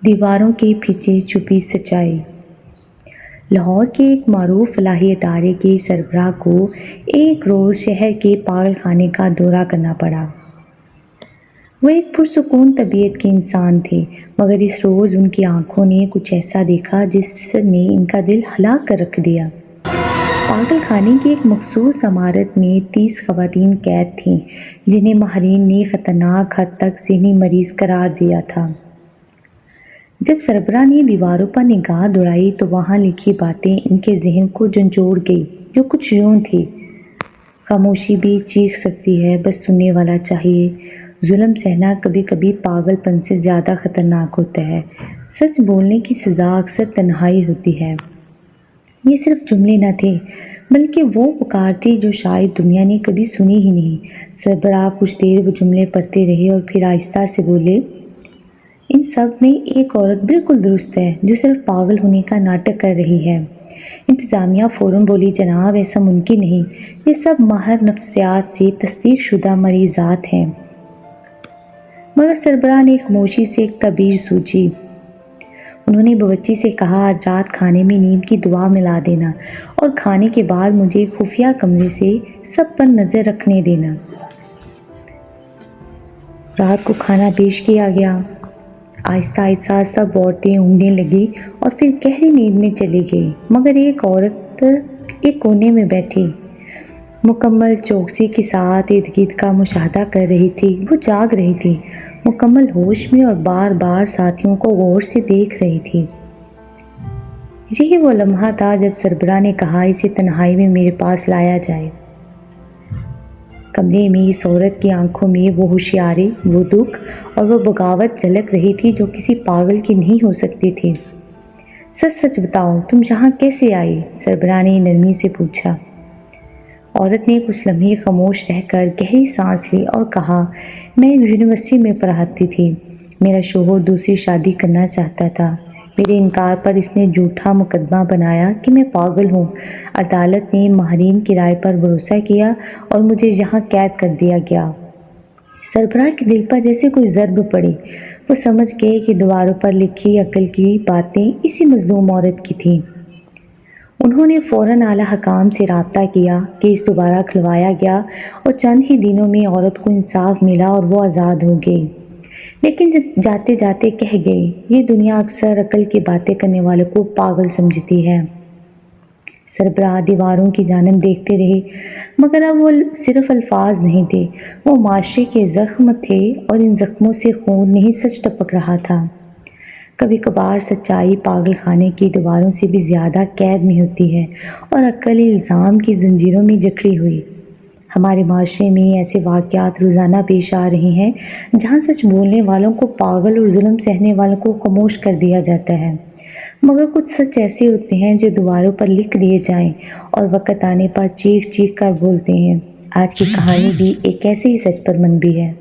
دیواروں کے پیچھے چھپی سچائی۔ لاہور کے ایک معروف فلاحی ادارے کے سربراہ کو ایک روز شہر کے پاگل خانے کا دورہ کرنا پڑا۔ وہ ایک پرسکون طبیعت کے انسان تھے، مگر اس روز ان کی آنکھوں نے کچھ ایسا دیکھا جس نے ان کا دل ہلا کر رکھ دیا۔ پاگل خانے کی ایک مخصوص عمارت میں 30 خواتین قید تھیں، جنہیں ماہرین نے خطرناک حد تک ذہنی مریض قرار دیا تھا۔ جب سربراہ نے دیواروں پر نگاہ دوڑائی تو وہاں لکھی باتیں ان کے ذہن کو جھنجھوڑ گئی، جو کچھ یوں تھی: خاموشی بھی چیخ سکتی ہے، بس سننے والا چاہیے۔ ظلم سہنا کبھی کبھی پاگل پن سے زیادہ خطرناک ہوتا ہے۔ سچ بولنے کی سزا اکثر تنہائی ہوتی ہے۔ یہ صرف جملے نہ تھے، بلکہ وہ پکار تھی جو شاید دنیا نے کبھی سنی ہی نہیں۔ سربراہ کچھ دیر وہ جملے پڑھتے رہے اور پھر آہستہ سے بولے، ان سب میں ایک عورت بالکل درست ہے، جو صرف پاگل ہونے کا ناٹک کر رہی ہے۔ انتظامیہ فوراً بولی، جناب ایسا ممکن نہیں، یہ سب ماہر نفسیات سے تصدیق شدہ مریضات ہیں۔ مگر سربراہ نے خاموشی سے ایک تعبیر سوچی۔ انہوں نے باورچی سے کہا، آج رات کھانے میں نیند کی دوا ملا دینا اور کھانے کے بعد مجھے خفیہ کمرے سے سب پر نظر رکھنے دینا۔ رات کو کھانا پیش کیا گیا۔ آہستہ آہستہ عورتیں اونگنے لگی اور پھر گہری نیند میں چلی گئی، مگر ایک عورت ایک کونے میں بیٹھی مکمل چوکسی کے ساتھ ارد گرد کا مشاہدہ کر رہی تھی۔ وہ جاگ رہی تھی، مکمل ہوش میں، اور بار بار ساتھیوں کو غور سے دیکھ رہی تھی۔ یہی وہ لمحہ تھا جب سربراہ نے کہا، اسے تنہائی میں میرے پاس لایا جائے۔ کمرے میں اس عورت کی آنکھوں میں وہ ہوشیاری، وہ دکھ اور وہ بغاوت جھلک رہی تھی جو کسی پاگل کی نہیں ہو سکتی تھی۔ سچ سچ بتاؤ، تم یہاں کیسے آئی؟ سربراہ نے نرمی سے پوچھا۔ عورت نے کچھ لمحے خاموش رہ کر گہری سانس لی اور کہا، میں یونیورسٹی میں پڑھاتی تھی۔ میرا شوہر دوسری شادی کرنا چاہتا تھا۔ میرے انکار پر اس نے جھوٹا مقدمہ بنایا کہ میں پاگل ہوں۔ عدالت نے ماہرین کی رائے پر بھروسہ کیا اور مجھے یہاں قید کر دیا گیا۔ سربراہ کے دل پر جیسے کوئی ضرب پڑی۔ وہ سمجھ گئے کہ دیواروں پر لکھی عقل کی باتیں اسی مظلوم عورت کی تھیں۔ انہوں نے فوراً اعلیٰ حکام سے رابطہ کیا، کیس دوبارہ کھلوایا گیا اور چند ہی دنوں میں عورت کو انصاف ملا اور وہ آزاد ہو گئی۔ لیکن جاتے جاتے کہہ گئی، یہ دنیا اکثر عقل کی باتیں کرنے والوں کو پاگل سمجھتی ہے۔ سربراہ دیواروں کی جانب دیکھتے رہے، مگر اب وہ صرف الفاظ نہیں تھے، وہ معاشرے کے زخم تھے، اور ان زخموں سے خون نہیں سچ ٹپک رہا تھا۔ کبھی کبھار سچائی پاگل خانے کی دیواروں سے بھی زیادہ قید میں ہوتی ہے اور عقل الزام کی زنجیروں میں جکڑی ہوئی۔ ہمارے معاشرے میں ایسے واقعات روزانہ پیش آ رہے ہیں جہاں سچ بولنے والوں کو پاگل اور ظلم سہنے والوں کو خاموش کر دیا جاتا ہے۔ مگر کچھ سچ ایسے ہوتے ہیں جو دیواروں پر لکھ دیے جائیں اور وقت آنے پر چیخ چیخ کر بولتے ہیں۔ آج کی کہانی بھی ایک ایسے ہی سچ پر منبی ہے۔